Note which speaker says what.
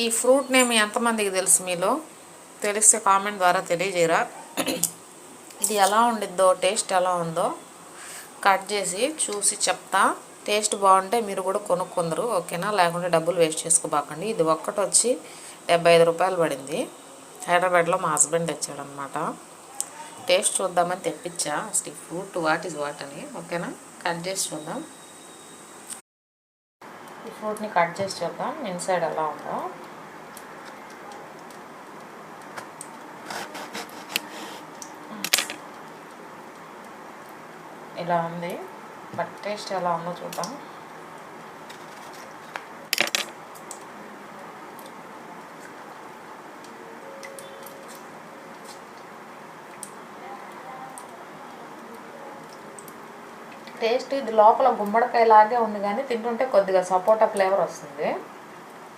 Speaker 1: ఈ fruit name ఎంతమందికి తెలుసు? మీలో తెలిస్తే కామెంట్ ద్వారా తెలియజేయరా. ఇది ఎలా ఉండిద్దో, టేస్ట్ ఎలా ఉందో కట్ చేసి చూసి చెప్తా. టేస్ట్ బాగుంటే మీరు కూడా కొనుక్కుందరు, ఓకేనా? లేకుంటే డబ్బులు వేస్ట్ చేసుకోబాకండి. ఇది ఒక్కటి వచ్చి 75 రూపాయలు పడింది. హైదరాబాద్లో మా హస్బెండ్ తెచ్చాడనమాట. టేస్ట్ చూద్దామని తెప్పించా. అసలు ఈ ఫ్రూట్ వాట్ ఈజ్ వాట్ అని, ఓకేనా? కట్ చేసి చూద్దాం. ఈ ఫ్రూట్ని కట్ చేసి చూద్దాం ఇన్సైడ్ ఎలా ఉందో. ఇలా ఉంది, బట్ టేస్ట్ ఎలా ఉందో చూద్దాం. టేస్ట్ ఇది లోపల గుమ్మడికాయ లాగే ఉంది, కానీ తింటుంటే కొద్దిగా సపోటా ఫ్లేవర్ వస్తుంది.